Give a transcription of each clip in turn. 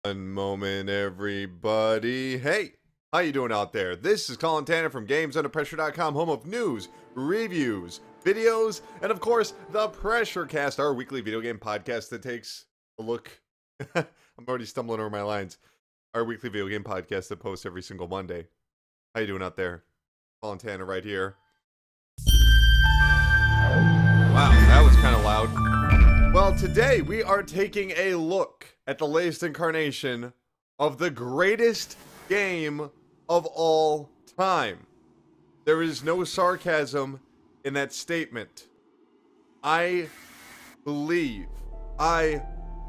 One moment, everybody. Hey, how you doing out there? This is Colin from GamesUnderPressure.com, home of news, reviews, videos, and of course, the Pressure Cast, our weekly video game podcast that takes a look. I'm already stumbling over my lines. Our weekly video game podcast that posts every single Monday. How you doing out there? Colin Tanner right here. Wow, that was kind of loud. Well, today we are taking a look at the latest incarnation of the greatest game of all time. There is no sarcasm in that statement. I believe, I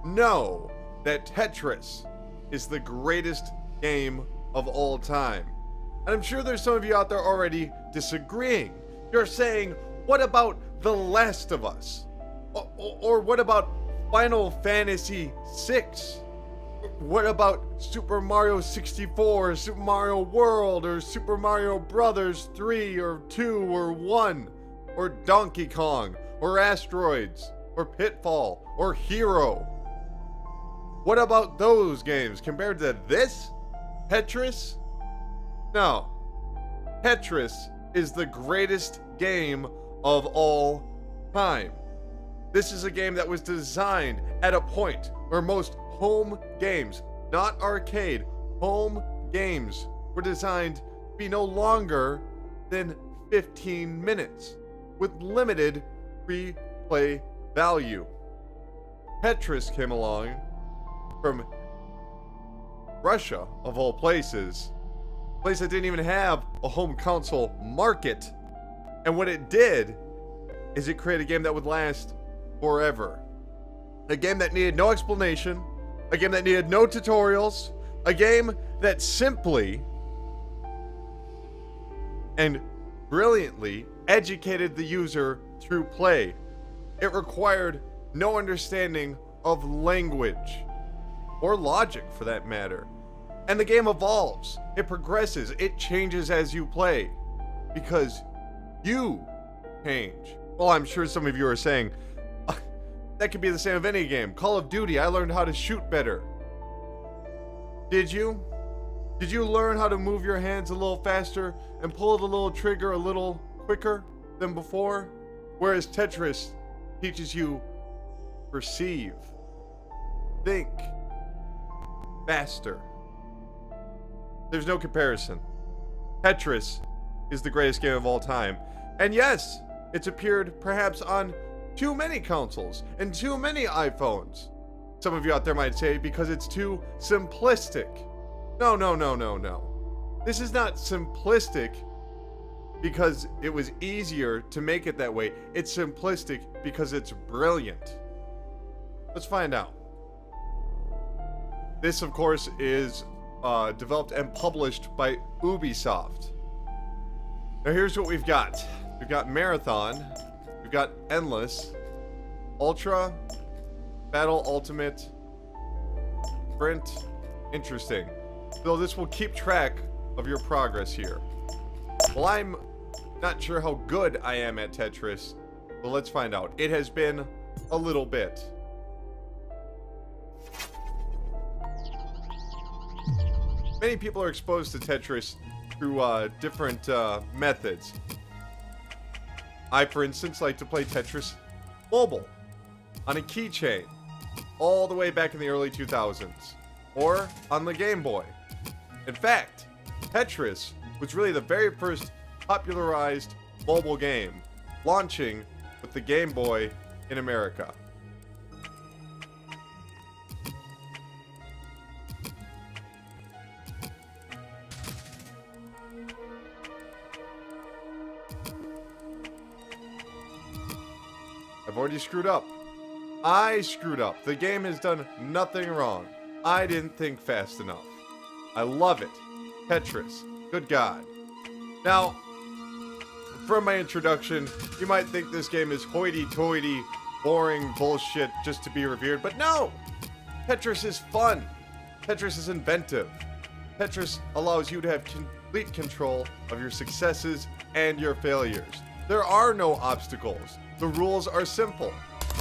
know that Tetris is the greatest game of all time. And I'm sure there's some of you out there already disagreeing. You're saying, what about The Last of Us? Or what about Final Fantasy VI? What about Super Mario 64, Super Mario World, or Super Mario Brothers 3, or 2, or 1, or Donkey Kong, or Asteroids, or Pitfall, or Hero? What about those games compared to this? Tetris? No. Tetris is the greatest game of all time. This is a game that was designed at a point where most home games, not arcade, home games were designed to be no longer than 15 minutes with limited free-play value. Tetris came along from Russia, of all places, a place that didn't even have a home console market. And what it did is it created a game that would last forever. A game that needed no explanation, a game that needed no tutorials, a game that simply and brilliantly educated the user through play. It required no understanding of language or logic for that matter. And the game evolves, it progresses, it changes as you play because you change. Well, I'm sure some of you are saying, that could be the same of any game. Call of Duty, I learned how to shoot better. Did you? Did you learn how to move your hands a little faster and pull the little trigger a little quicker than before? Whereas Tetris teaches you perceive, think faster. There's no comparison. Tetris is the greatest game of all time. And yes, it's appeared perhaps on too many consoles and too many iPhones. Some of you out there might say because it's too simplistic. No, no, no, no, no. This is not simplistic because it was easier to make it that way. It's simplistic because it's brilliant. Let's find out. This, of course, is developed and published by Ubisoft. Now here's what we've got. We've got Marathon. We've got Endless, Ultra, Battle Ultimate, Sprint. Interesting. So this will keep track of your progress here. Well, I'm not sure how good I am at Tetris, but let's find out. It has been a little bit. Many people are exposed to Tetris through different methods. I, for instance, like to play Tetris mobile on a keychain all the way back in the early 2000s or on the Game Boy. In fact, Tetris was really the very first popularized mobile game, launching with the Game Boy in America. I've already screwed up. I screwed up. The game has done nothing wrong. I didn't think fast enough. I love it. Tetris. Good God. Now, from my introduction, you might think this game is hoity-toity, boring bullshit just to be revered, but no! Tetris is fun. Tetris is inventive. Tetris allows you to have complete control of your successes and your failures. There are no obstacles. The rules are simple.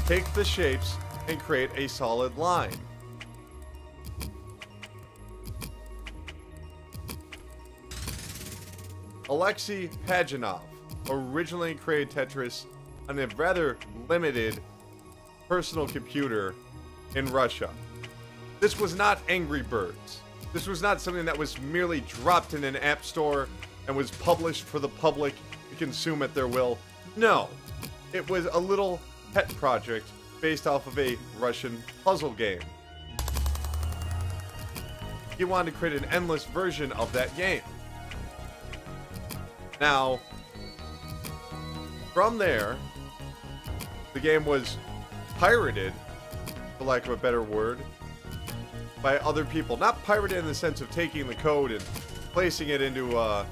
Take the shapes and create a solid line. Alexei Pajitnov originally created Tetris on a rather limited personal computer in Russia. This was not Angry Birds. This was not something that was merely dropped in an app store and was published for the public to consume at their will. No, it was a little pet project based off of a Russian puzzle game. He wanted to create an endless version of that game. Now, from there, the game was pirated, for lack of a better word, by other people. Not pirated in the sense of taking the code and placing it into a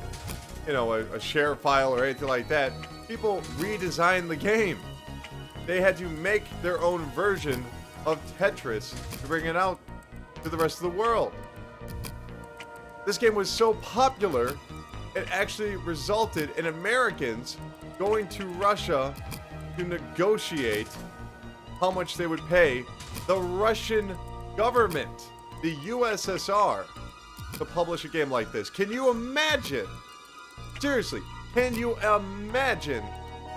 share file or anything like that. People redesigned the game. They had to make their own version of Tetris to bring it out to the rest of the world. This game was so popular, it actually resulted in Americans going to Russia to negotiate how much they would pay the Russian government, the USSR, to publish a game like this. Can you imagine? Seriously, can you imagine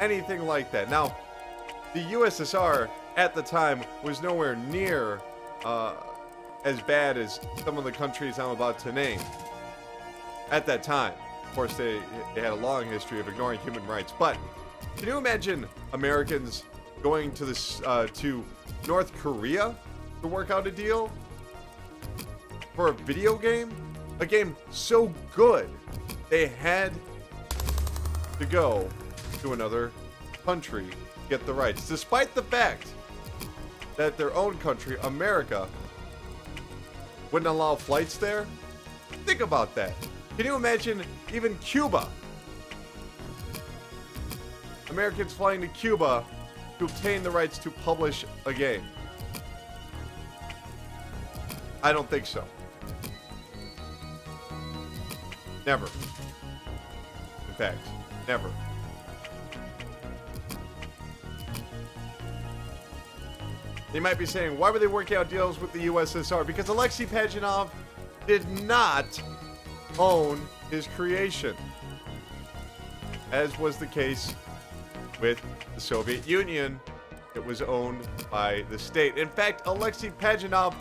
anything like that? Now, the USSR at the time was nowhere near as bad as some of the countries I'm about to name. At that time, of course, they had a long history of ignoring human rights. But can you imagine Americans going to to North Korea to work out a deal for a video game? A game so good, they had to go to another country to get the rights, despite the fact that their own country, America, wouldn't allow flights there. Think about that. Can you imagine even Cuba? Americans flying to Cuba to obtain the rights to publish a game. I don't think so. Never. In fact, never. You might be saying, why were they working out deals with the USSR? Because Alexei Pajitnov did not own his creation, as was the case with the Soviet Union. It was owned by the state. In fact, Alexei Pajitnov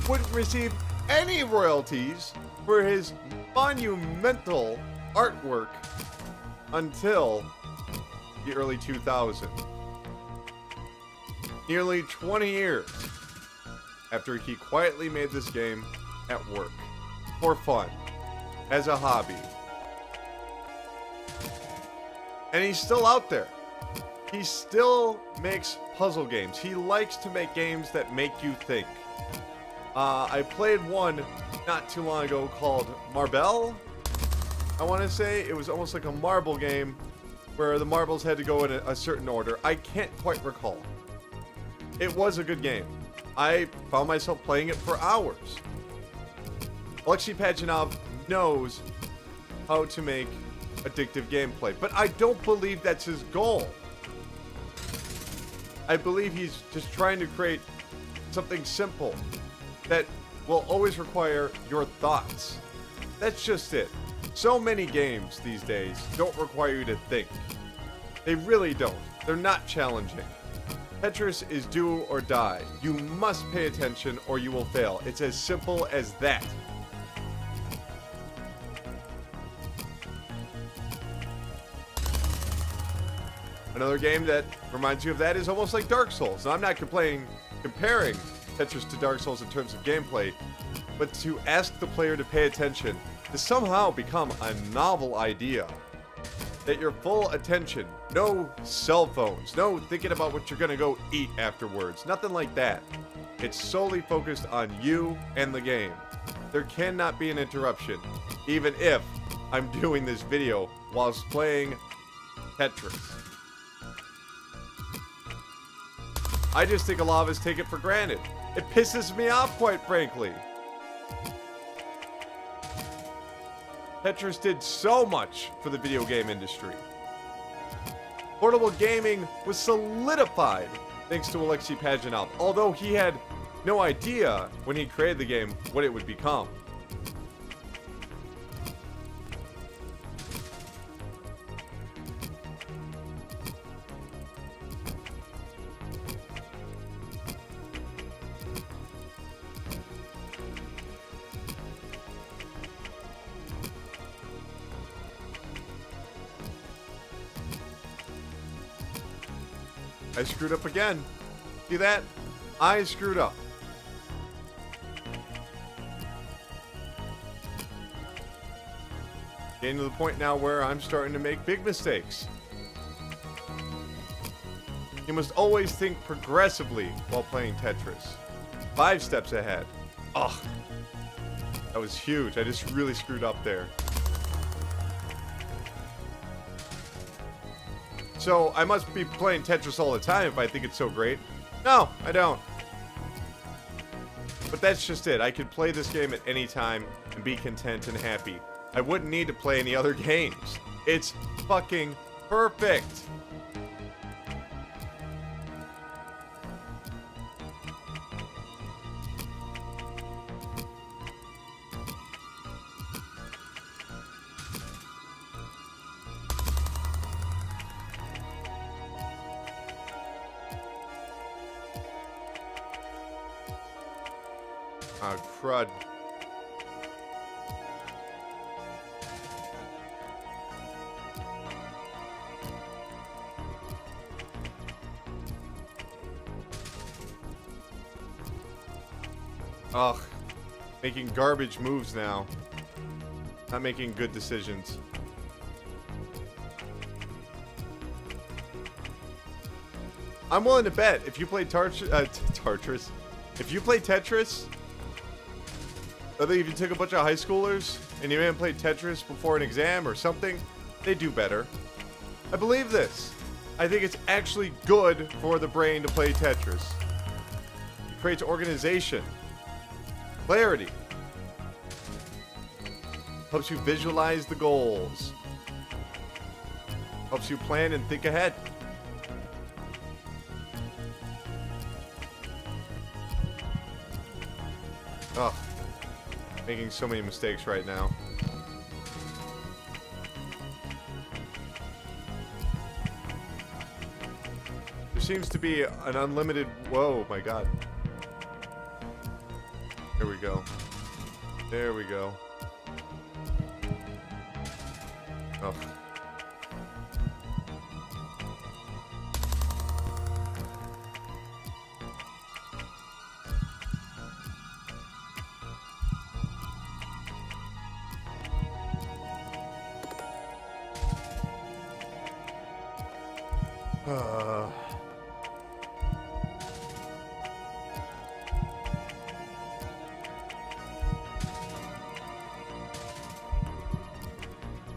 wouldn't receive any royalties for his monumental artwork until the early 2000s. Nearly 20 years after he quietly made this game at work, for fun, as a hobby. And he's still out there. He still makes puzzle games. He likes to make games that make you think. I played one not too long ago called Marble. I want to say it was almost like a marble game where the marbles had to go in a certain order. I can't quite recall. It was a good game. I found myself playing it for hours. Alexei Pajitnov knows how to make addictive gameplay, but I don't believe that's his goal. I believe he's just trying to create something simple that will always require your thoughts. That's just it. So many games these days don't require you to think. They really don't. They're not challenging. Tetris is do or die. You must pay attention or you will fail. It's as simple as that. Another game that reminds you of that is almost like Dark Souls. Now, I'm not comparing Tetris to Dark Souls in terms of gameplay, but to ask the player to pay attention, to somehow become a novel idea. That your full attention, no cell phones, no thinking about what you're gonna go eat afterwards, nothing like that. It's solely focused on you and the game. There cannot be an interruption, even if I'm doing this video whilst playing Tetris. I just think a lot of us take it for granted. It pisses me off, quite frankly. Tetris did so much for the video game industry. Portable gaming was solidified thanks to Alexei Pajitnov, although he had no idea when he created the game what it would become. I screwed up again. See that? I screwed up. Getting to the point now where I'm starting to make big mistakes. You must always think progressively while playing Tetris. 5 steps ahead. Ugh. That was huge. I just really screwed up there. So, I must be playing Tetris all the time if I think it's so great. No, I don't. But that's just it. I could play this game at any time and be content and happy. I wouldn't need to play any other games. It's fucking perfect. Oh, crud. Ugh. Making garbage moves now. Not making good decisions. I'm willing to bet if you play Tetris, if you play Tetris, whether if you took a bunch of high schoolers and you haven't played Tetris before an exam or something, they do better. I believe this. I think it's actually good for the brain to play Tetris. It creates organization, clarity, helps you visualize the goals, helps you plan and think ahead. Ugh. Making so many mistakes right now. There seems to be an unlimited... Whoa, my God. There we go. There we go. Ugh.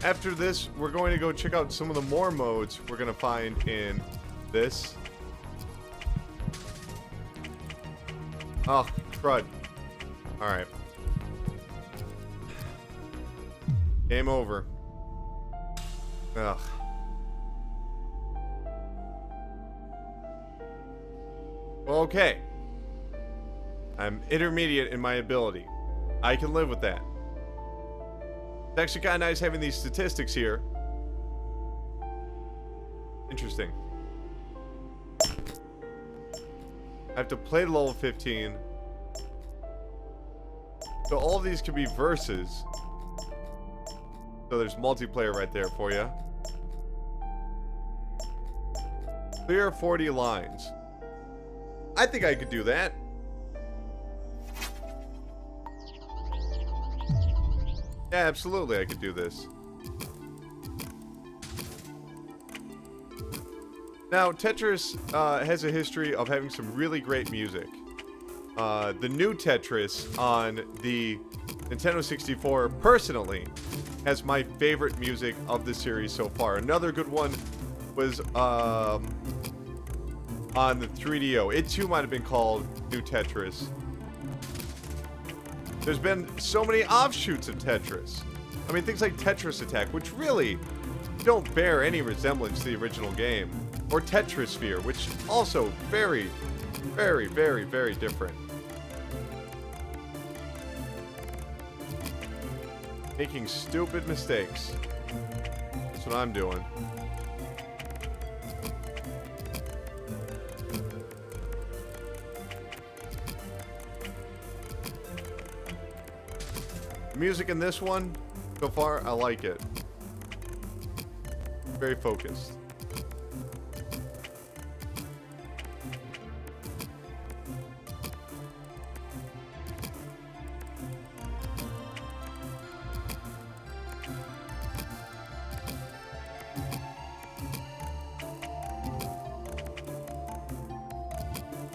After this, we're going to go check out some of the more modes we're going to find in this. Oh, crud. Alright. Game over. Ugh. Well, okay. I'm intermediate in my ability. I can live with that. It's actually kind of nice having these statistics here. Interesting. I have to play to level 15. So all of these could be verses. So there's multiplayer right there for you. Clear 40 lines. I think I could do that. Yeah, absolutely, I could do this. Now, Tetris has a history of having some really great music. The new Tetris on the Nintendo 64, personally, has my favorite music of the series so far. Another good one was on the 3DO. It too might have been called New Tetris. There's been so many offshoots of Tetris. I mean, things like Tetris Attack, which really don't bear any resemblance to the original game. Or Tetrisphere, which also very, very, very, very different. Making stupid mistakes. That's what I'm doing. Music in this one, so far, I like it. Very focused.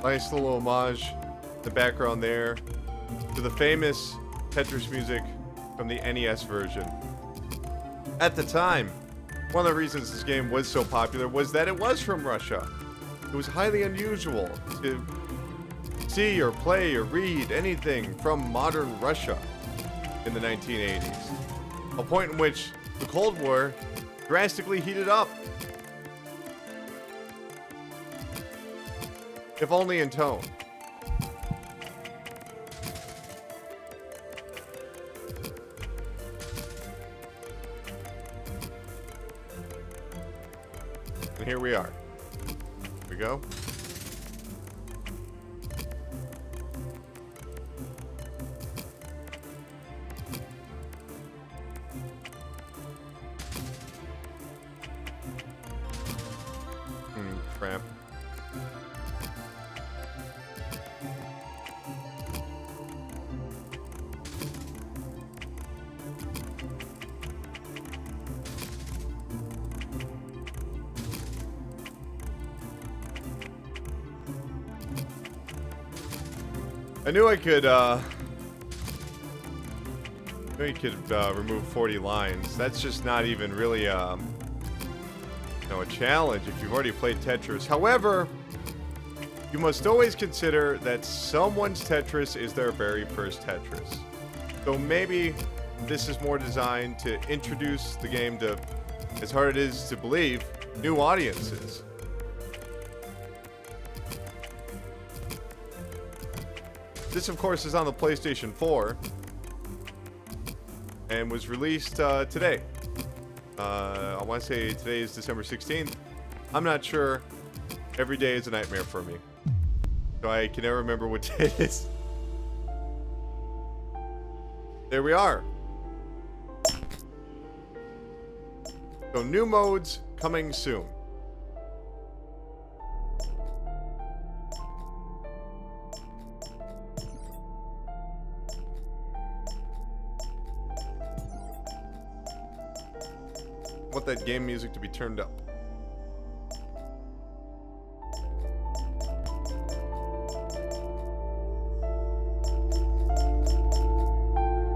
Nice little homage in the background there to the famous Tetris music from the NES version. At the time, one of the reasons this game was so popular was that it was from Russia. It was highly unusual to see or play or read anything from modern Russia in the 1980s. A point in which the Cold War drastically heated up. If only in tone. And here we are. Here we go. Crap. I knew I could, remove 40 lines. That's just not even really, you know, a challenge if you've already played Tetris. However, you must always consider that someone's Tetris is their very first Tetris. So maybe this is more designed to introduce the game to, as hard it is to believe, new audiences. This, of course, is on the PlayStation 4 and was released today. I want to say today is December 16th. I'm not sure. Every day is a nightmare for me. So I can never remember what day it is. There we are. So new modes coming soon. I want that game music to be turned up.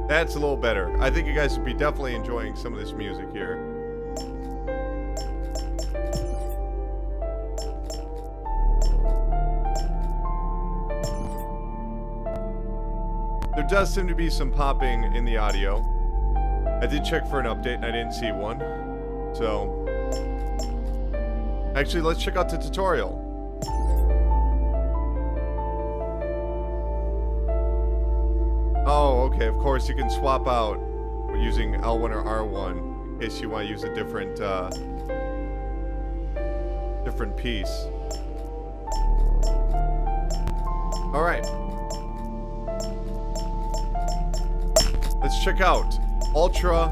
That's a little better. I think you guys would be definitely enjoying some of this music here. There does seem to be some popping in the audio. I did check for an update and I didn't see one. So, actually, let's check out the tutorial. Oh, okay, of course you can swap out using L1 or R1 in case you want to use a different, different piece. Alright. Let's check out Ultra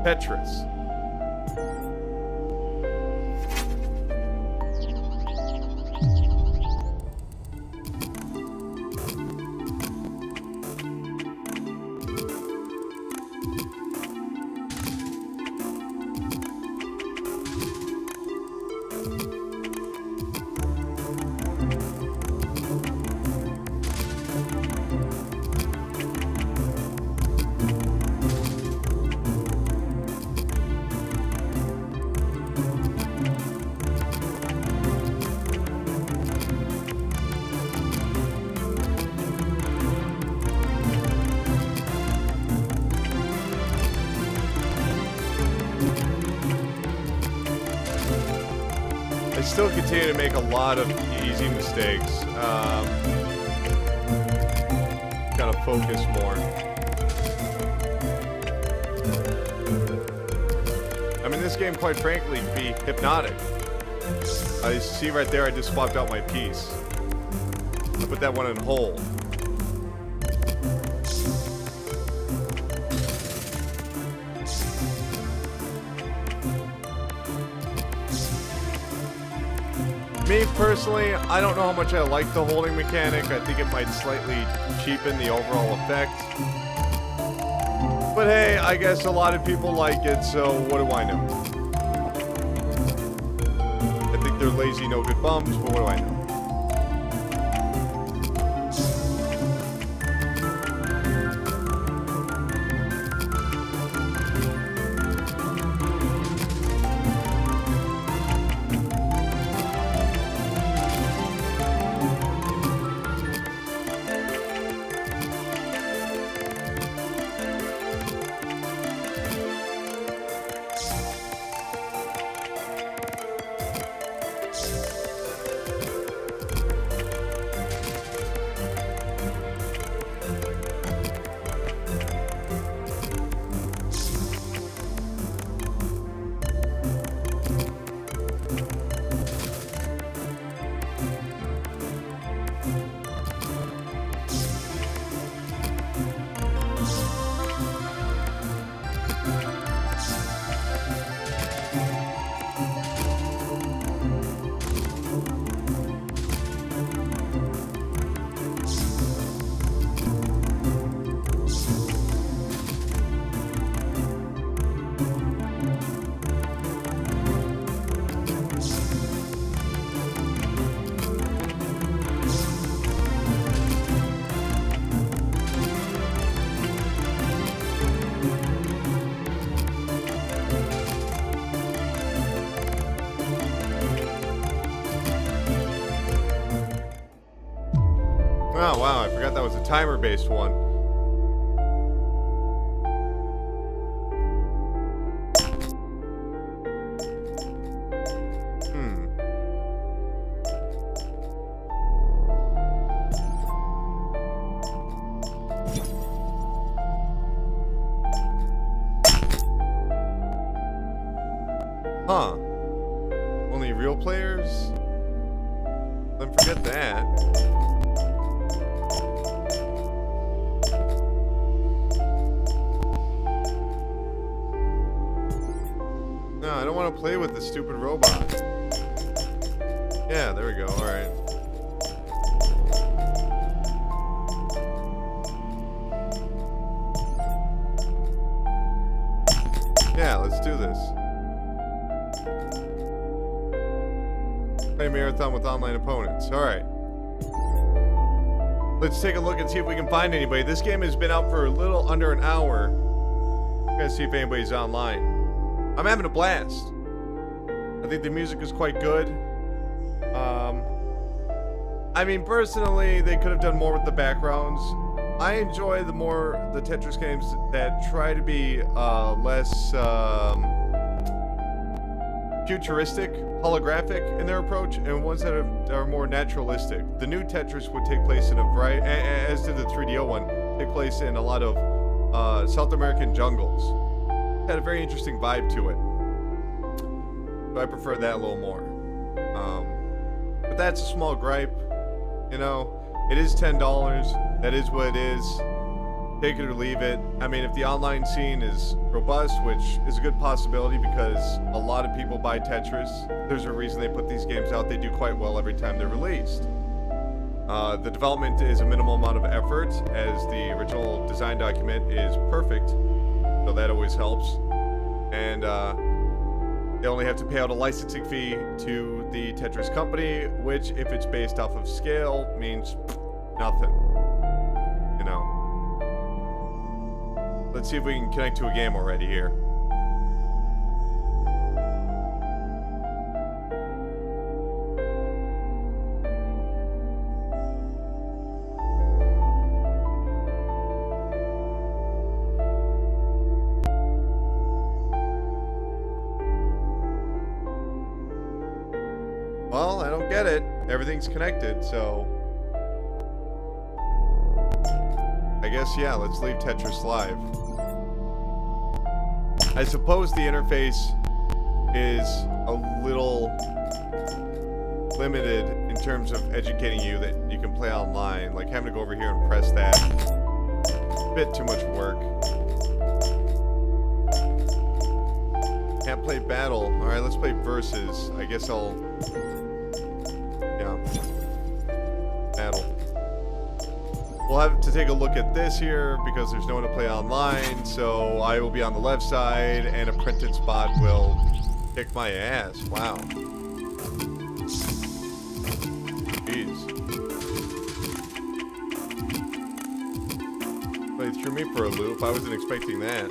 Tetris. I still continue to make a lot of easy mistakes. Gotta focus more. I mean, this game, quite frankly, can be hypnotic. I see right there, I just swapped out my piece. I put that one in hold. Me, personally, I don't know how much I like the holding mechanic. I think it might slightly cheapen the overall effect. But hey, I guess a lot of people like it, so what do I know? I think they're lazy, no good bums, but what do I know? forgot that was a timer-based one. Huh. Only real players? Then forget that. No, I don't want to play with the stupid robot. Yeah, there we go. Alright. Yeah, let's do this. Play marathon with online opponents. Alright. Let's take a look and see if we can find anybody. This game has been out for a little under an hour. I'm gonna see if anybody's online. I'm having a blast. I think the music is quite good. I mean, personally, they could have done more with the backgrounds. I enjoy the Tetris games that try to be less futuristic, holographic in their approach, and ones that are more naturalistic. The new Tetris would take place in a variety, as did the 3DO one, take place in a lot of South American jungles. Had a very interesting vibe to it. But I prefer that a little more. But that's a small gripe. You know, it is $10. That is what it is. Take it or leave it. I mean, if the online scene is robust, which is a good possibility because a lot of people buy Tetris, there's a reason they put these games out. They do quite well every time they're released. The development is a minimal amount of effort, as the original design document is perfect, so that always helps. And they only have to pay out a licensing fee to the Tetris company, which, if it's based off of scale, means nothing. You know. Let's see if we can connect to a game already here. Well, I don't get it. Everything's connected, so... I guess, yeah, let's leave Tetris live. I suppose the interface is a little limited in terms of educating you that you can play online. Like having to go over here and press that. A bit too much work. Can't play battle. Alright, let's play versus. I guess I'll... Yeah. Battle. We'll have to take a look at this here because there's no one to play online, so I will be on the left side and a printed spot will kick my ass. Wow. Jeez. They threw me for a loop. I wasn't expecting that.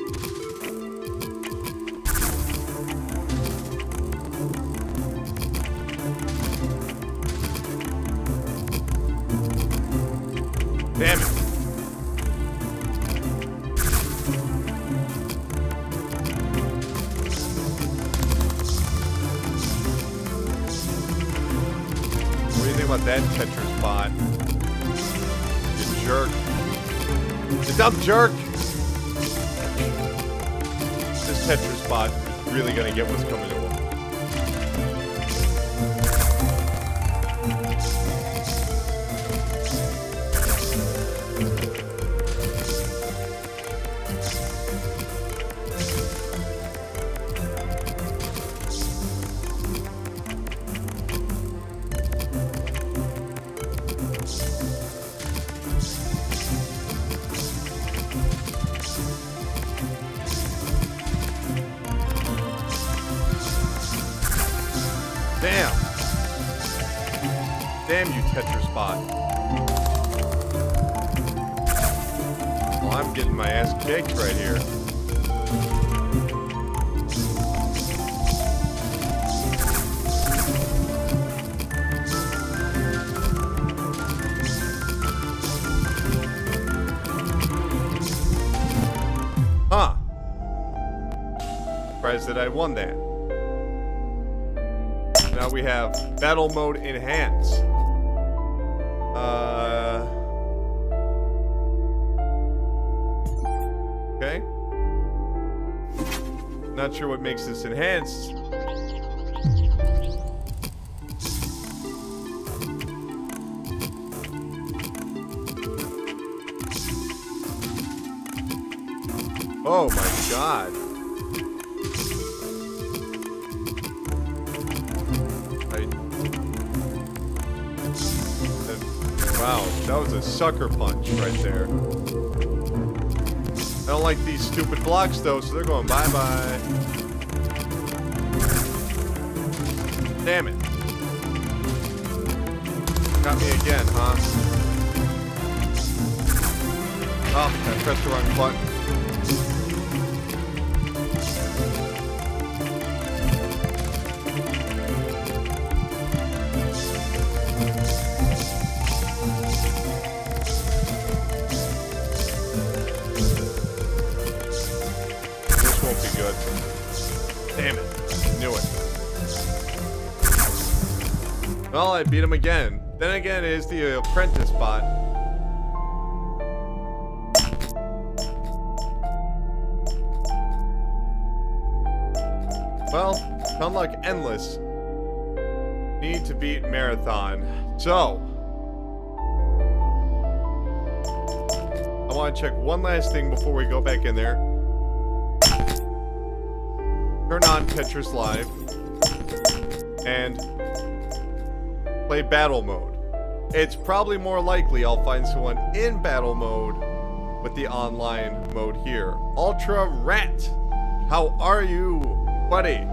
Damn it. What do you think about that Tetris bot? You jerk. You dumb jerk! This Tetris bot is really gonna get what's coming to him. Damn. Damn you, Tetris bot. Well, I'm getting my ass kicked right here. surprised that I won that. Now we have battle mode enhance. Okay. Not sure what makes this enhanced. Oh my god. Wow, that was a sucker punch right there. I don't like these stupid blocks though, so they're going bye-bye. Damn it. Got me again, huh? Oh, I pressed the wrong button. Damn it. Knew it. Well, I beat him again. Then again, it is the apprentice bot. Well, unlock endless. Need to beat marathon. So, I want to check one last thing before we go back in there. Turn on Tetris Live and play battle mode. It's probably more likely I'll find someone in battle mode with the online mode here. Ultra Rat, how are you, buddy?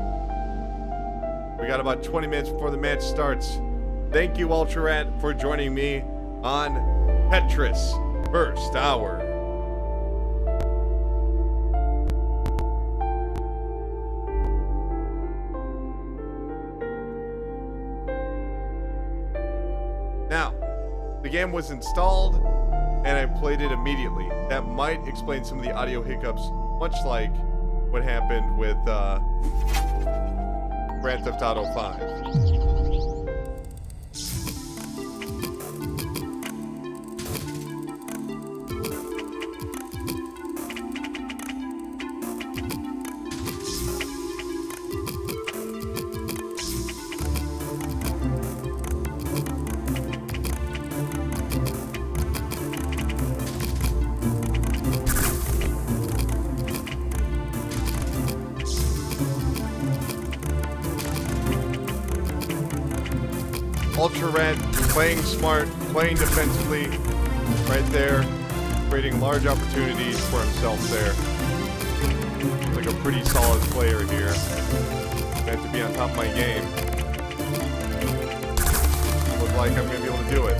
We got about 20 minutes before the match starts. Thank you, Ultra Rat, for joining me on Tetris First Hour. Now, the game was installed, and I played it immediately. That might explain some of the audio hiccups, much like what happened with Grand Theft Auto 5. Ultra Red, playing smart, playing defensively, right there, creating large opportunities for himself there. Like a pretty solid player here. I have to be on top of my game. Look like I'm going to be able to do it.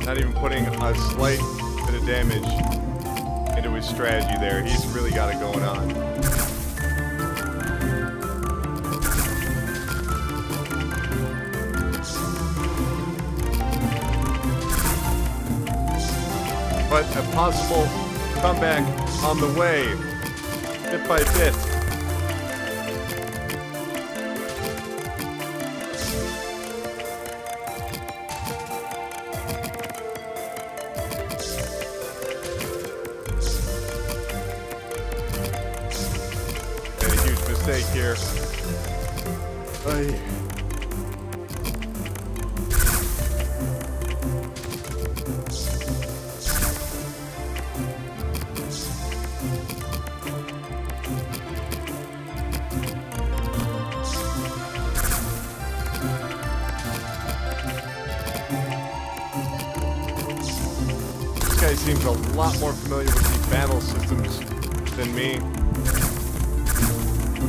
Not even putting a slight bit of damage into his strategy there. He's really got it going on. But a possible comeback on the way, bit by bit. Mistake here. Ay. guy seems a lot more familiar with the battle systems than me.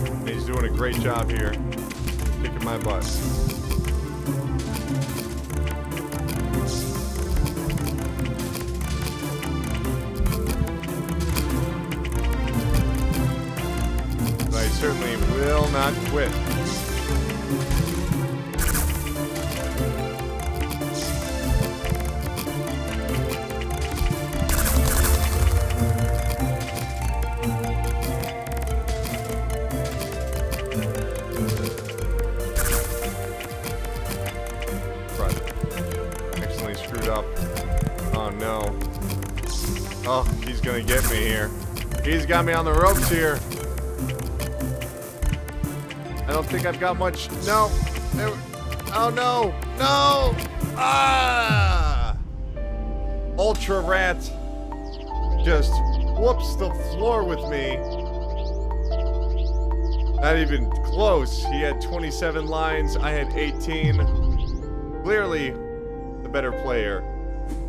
And he's doing a great job here. Kicking my butt. But I certainly will not quit. Oh, he's gonna get me here. He's got me on the ropes here. I don't think I've got much. No. Oh, no. No. Ah! Ultra Rat just whoops the floor with me. Not even close. He had 27 lines. I had 18. Clearly, the better player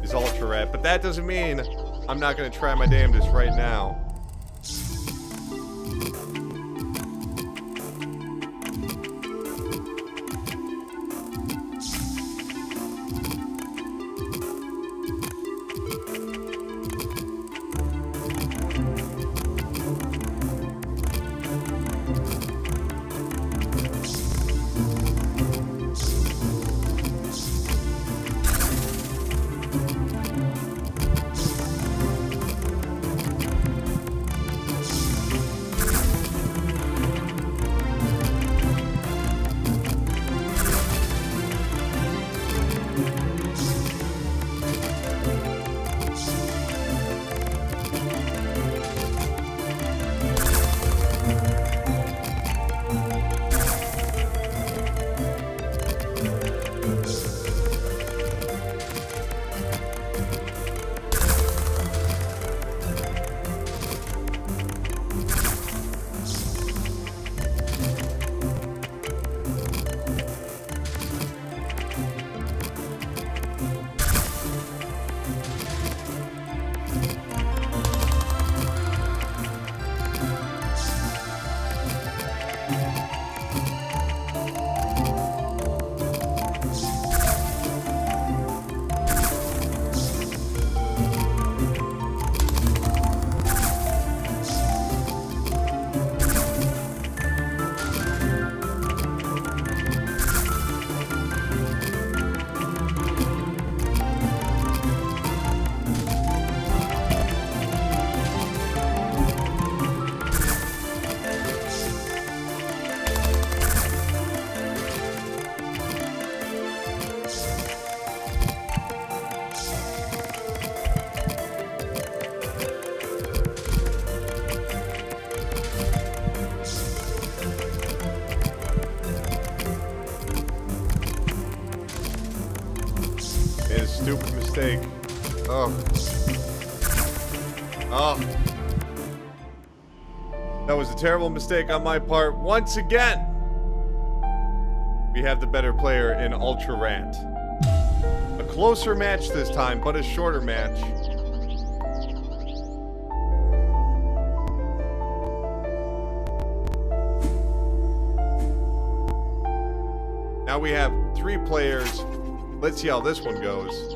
is Ultra Rat, but that doesn't mean I'm not going to try my damnedest right now. Stupid mistake. Oh. Oh. That was a terrible mistake on my part. Once again, we have the better player in Ultra Rat. A closer match this time, but a shorter match. Now we have 3 players. Let's see how this one goes.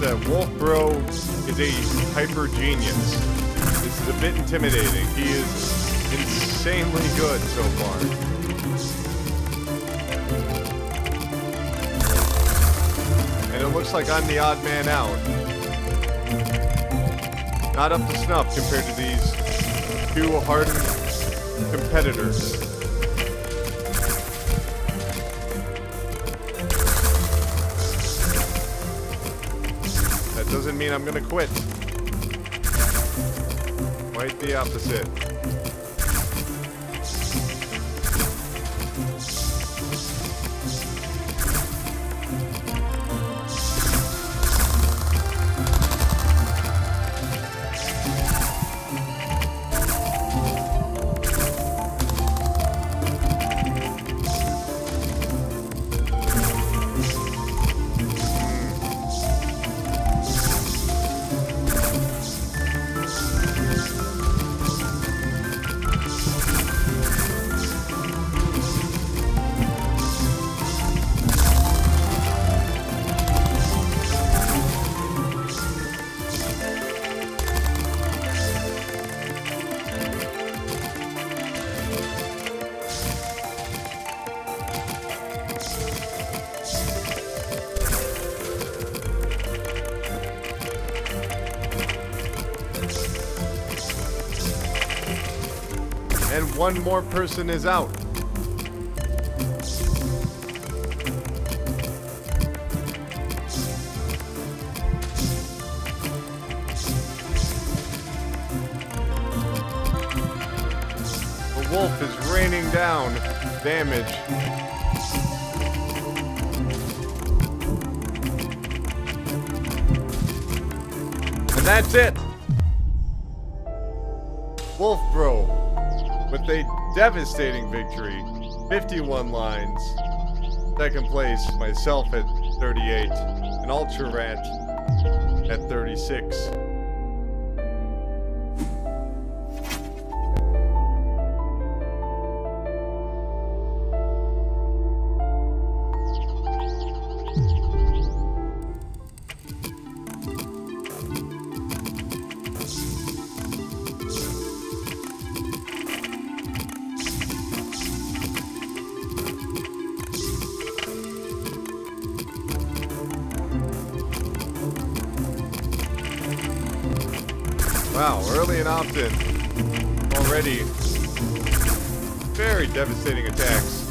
That Wolf Bro is a hyper genius. This is a bit intimidating. He is insanely good so far. And it looks like I'm the odd man out. Not up to snuff compared to these 2 hardened competitors. doesn't mean I'm gonna quit. Quite the opposite. And one more person is out. The wolf is raining down damage. And that's it. Wolf Bro with a devastating victory. 51 lines. Second place, myself at 38. And Ultra Rat at 36. Wow, early and often, already very devastating attacks.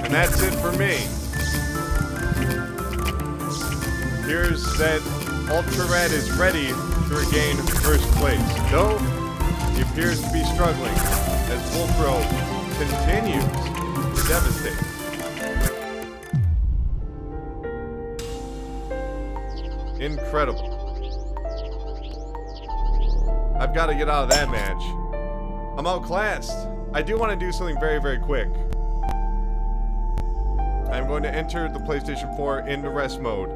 And that's it for me. Here's that Ultra Rat is ready to regain first place, though he appears to be struggling as Wolfro continues to devastate. Incredible. I've got to get out of that match. I'm outclassed. I do want to do something very, very quick. I'm going to enter the PlayStation 4 into rest mode,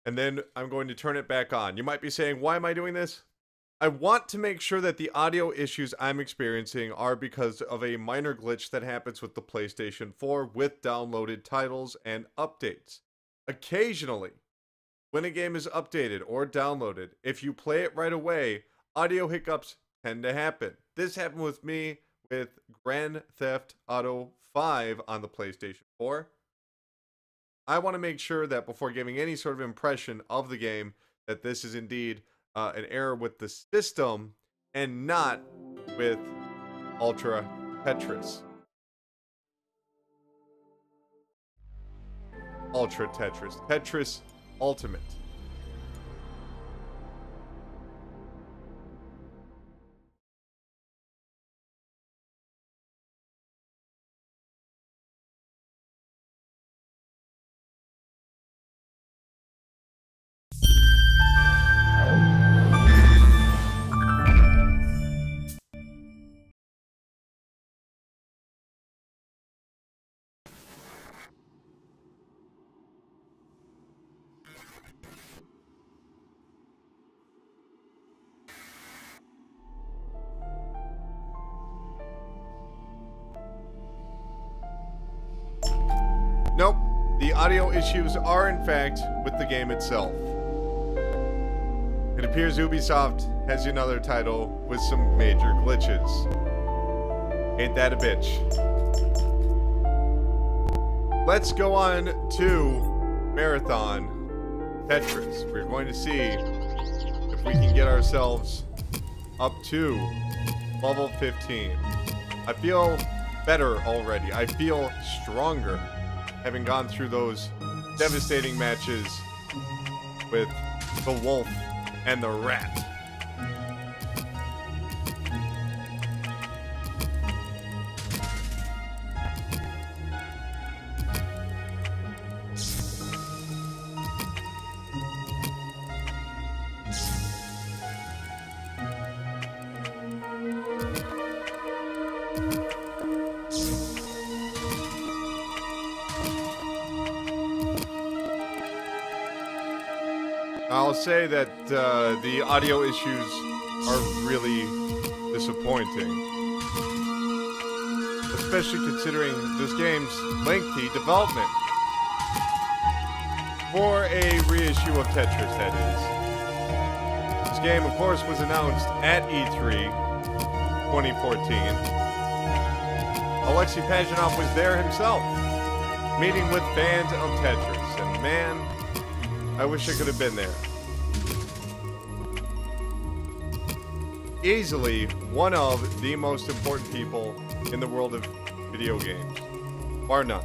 and then I'm going to turn it back on. You might be saying, why am I doing this? I want to make sure that the audio issues I'm experiencing are because of a minor glitch that happens with the PlayStation 4 with downloaded titles and updates. Occasionally, when a game is updated or downloaded, if you play it right away, audio hiccups tend to happen. This happened with me with Grand Theft Auto 5 on the PlayStation 4. I want to make sure that before giving any sort of impression of the game, that this is indeed an error with the system and not with Ultra Tetris. Ultra Tetris. Tetris Ultimate. audio issues are in fact with the game itself. It appears Ubisoft has another title with some major glitches. Ain't that a bitch? Let's go on to Marathon Tetris. We're going to see if we can get ourselves up to level 15. I feel better already. I feel stronger, having gone through those devastating matches with the wolf and the rat. I'll say that the audio issues are really disappointing, especially considering this game's lengthy development for a reissue of Tetris, that is. This game, of course, was announced at E3 2014. Alexei Pajitnov was there himself, meeting with fans of Tetris, and man, I wish I could have been there. Easily one of the most important people in the world of video games, bar none.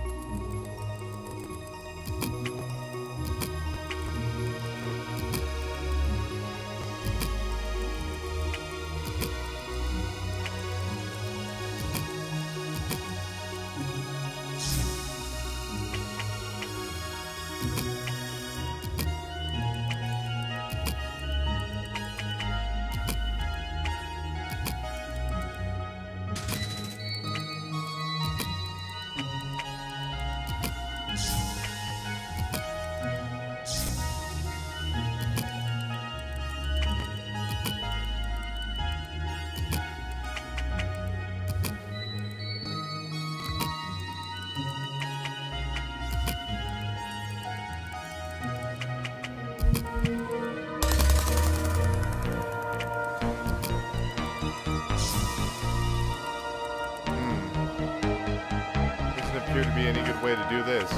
Appear to be any good way to do this.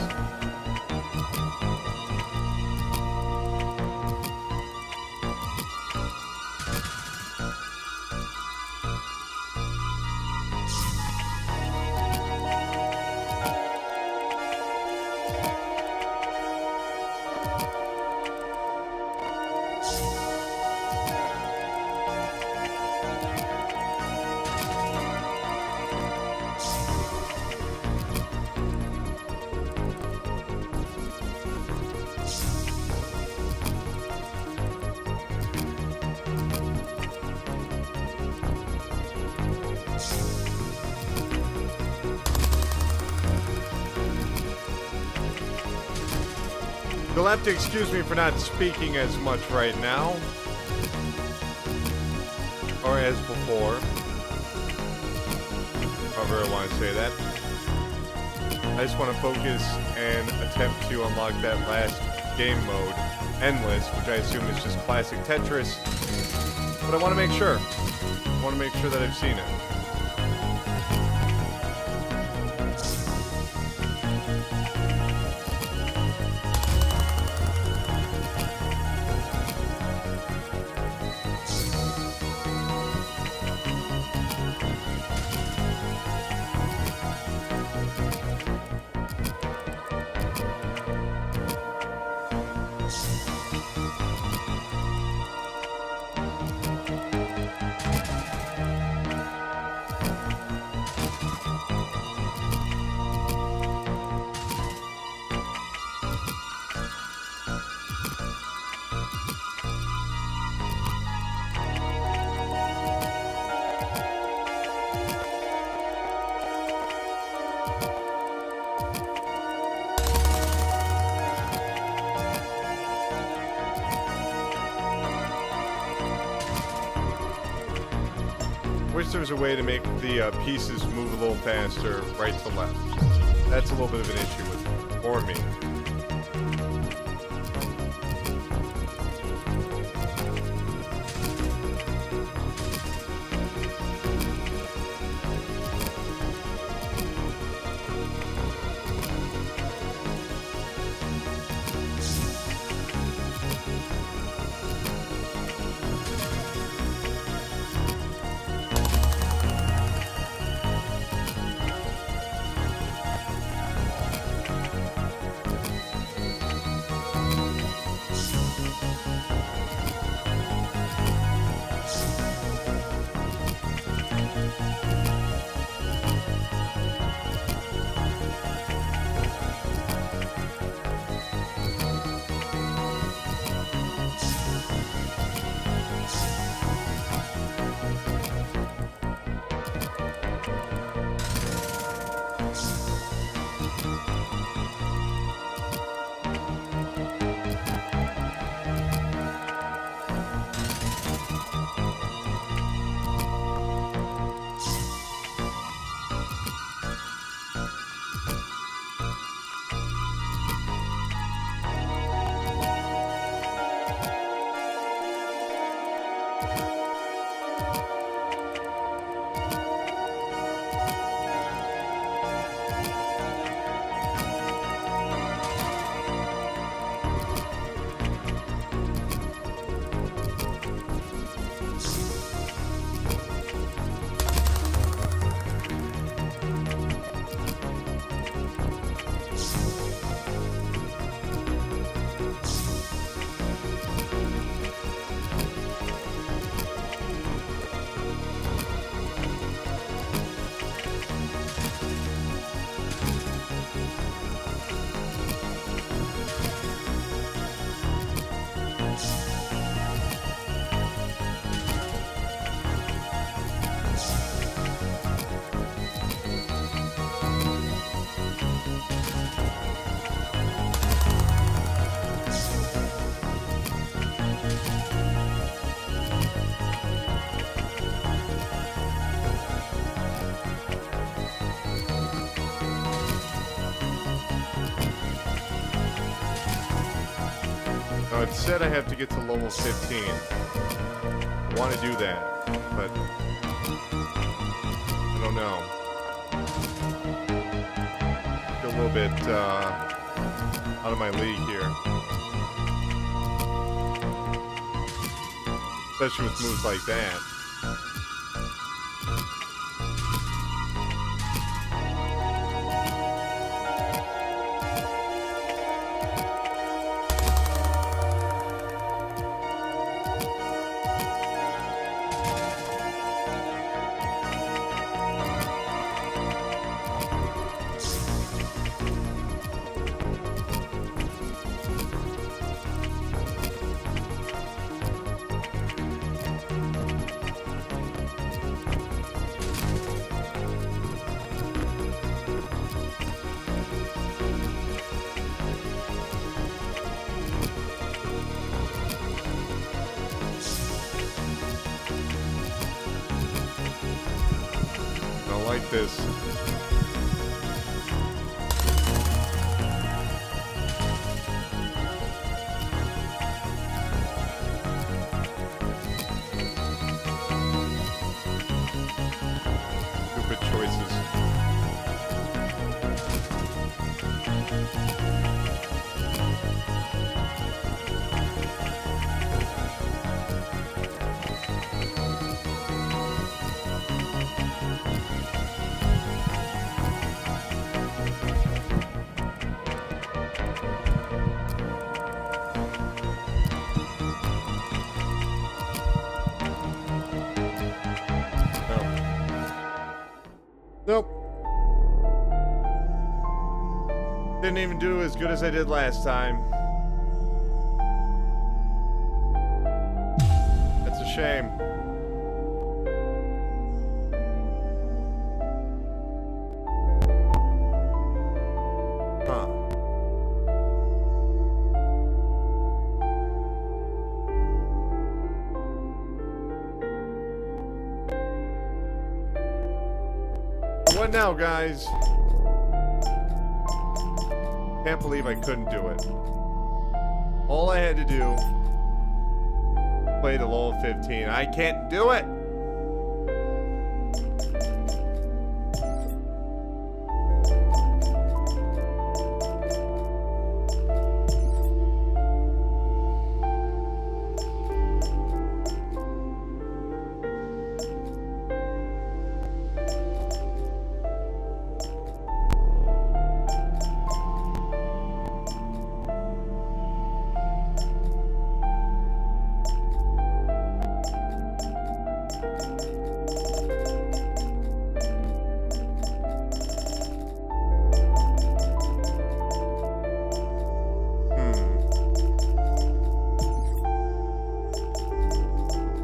You'll have to excuse me for not speaking as much right now, or as before, however I want to say that. I just want to focus and attempt to unlock that last game mode, Endless, which I assume is just classic Tetris, but I want to make sure. I want to make sure that I've seen it. Wish there was a way to make the pieces move a little faster right to left. That's a little bit of an issue for me. Now it said I have to get to level 15. I want to do that, but I don't know. A little bit out of my league here. Especially with moves like that. Like this. Stupid choices. Nope. Didn't even do as good as I did last time. That's a shame. Huh. What now, guys? Can't believe I couldn't do it. All I had to do, play to level 15. I can't do it!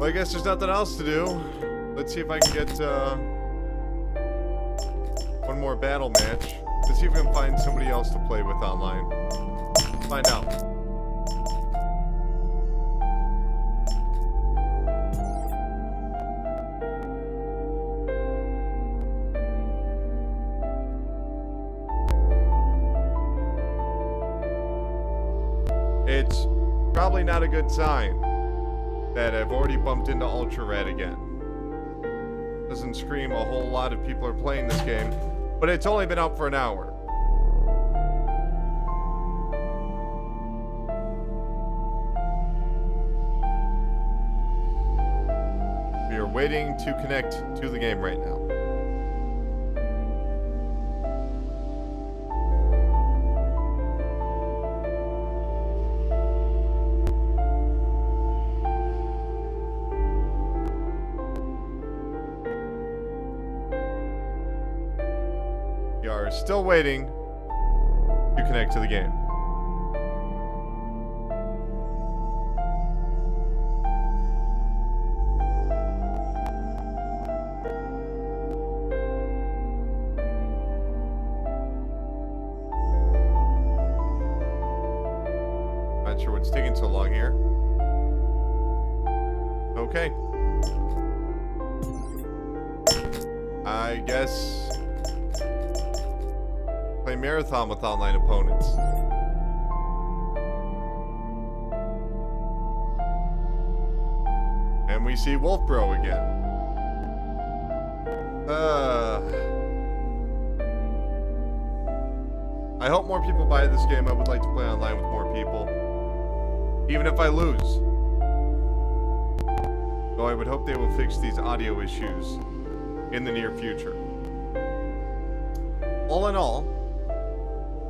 I guess there's nothing else to do. Let's see if I can get one more battle match. Let's see if we can find somebody else to play with online. Find out. It's probably not a good sign that I've already bumped into Ultra Red again. Doesn't scream a whole lot of people are playing this game, but it's only been out for an hour. We are waiting to connect to the game right now. We are still waiting to connect to the game. Not sure what's taking so long here. Okay. I guess play marathon with online opponents. we see Wolf Bro again. I hope more people buy this game. I would like to play online with more people. Even if I lose. Though I would hope they will fix these audio issues in the near future. All in all,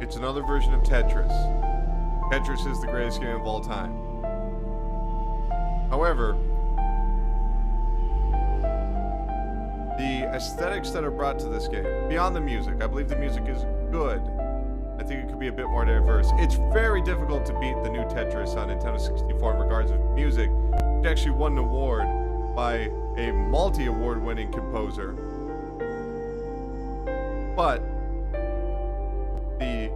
it's another version of Tetris. Tetris is the greatest game of all time. However, the aesthetics that are brought to this game, beyond the music, I believe the music is good. I think it could be a bit more diverse. It's very difficult to beat the new Tetris on Nintendo 64 in regards of music. It actually won an award by a multi-award winning composer. But the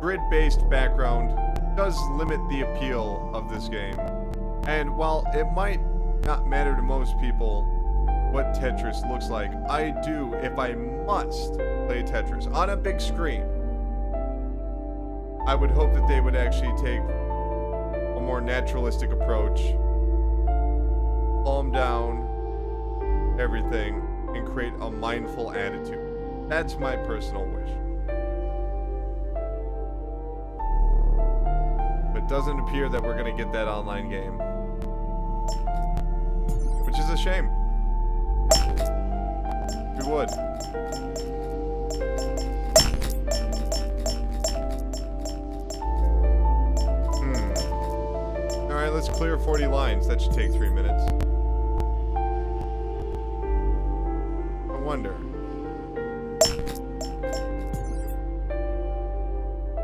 grid-based background does limit the appeal of this game. And while it might not matter to most people what Tetris looks like, I do, if I must play Tetris on a big screen, I would hope that they would actually take a more naturalistic approach, calm down everything, and create a mindful attitude. That's my personal wish. But it doesn't appear that we're going to get that online game. Which is a shame. We would. Alright, let's clear 40 lines. That should take 3 minutes. I wonder.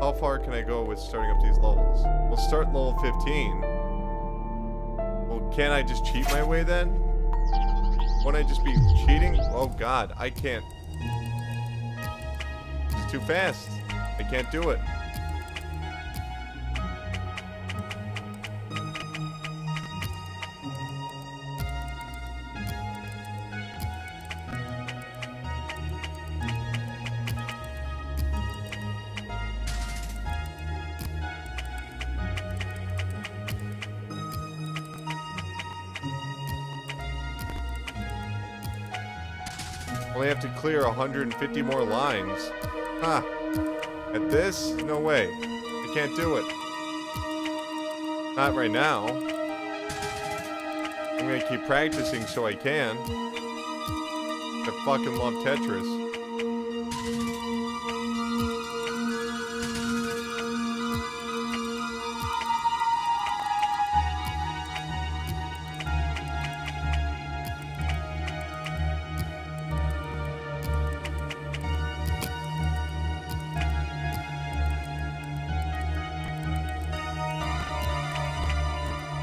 How far can I go with starting up these levels? We'll start level 15. Well, can't I just cheat my way then? Won't I just be cheating? Oh god, I can't. It's too fast. I can't do it. Only have to clear 150 more lines. Huh. At this? No way. I can't do it. Not right now. I'm gonna keep practicing so I can. I fucking love Tetris.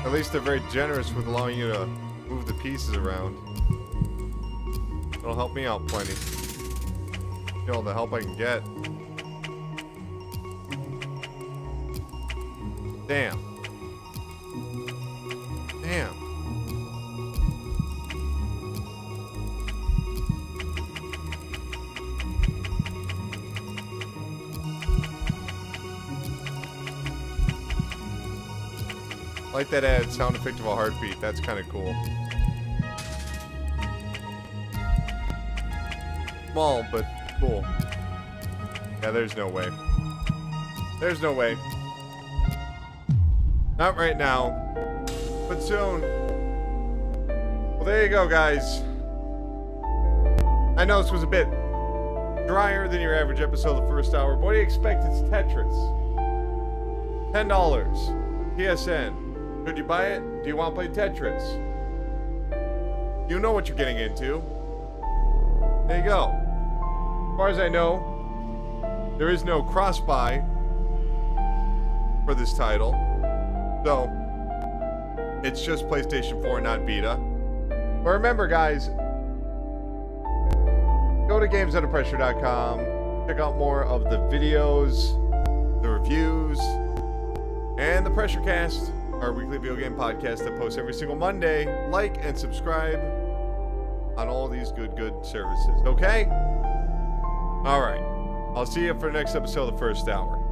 At least they're very generous with allowing you to move the pieces around. It'll help me out plenty. You know, the help I can get. Damn. Damn. I like that added sound effect of a heartbeat. That's kind of cool. Small, but cool. Yeah, there's no way. There's no way. Not right now. But soon. Well, there you go, guys. I know this was a bit drier than your average episode the first hour, but what do you expect? It's Tetris. $10. PSN. Should you buy it? Do you want to play Tetris? You know what you're getting into. There you go. As far as I know, there is no cross-buy for this title. So, it's just PlayStation 4, not Vita. But remember, guys, go to GamesUnderPressure.com. Check out more of the videos, the reviews, and the Pressure Cast, our weekly video game podcast that posts every single Monday. Like and subscribe on all these good services. Okay? Alright. I'll see you for the next episode of the first hour.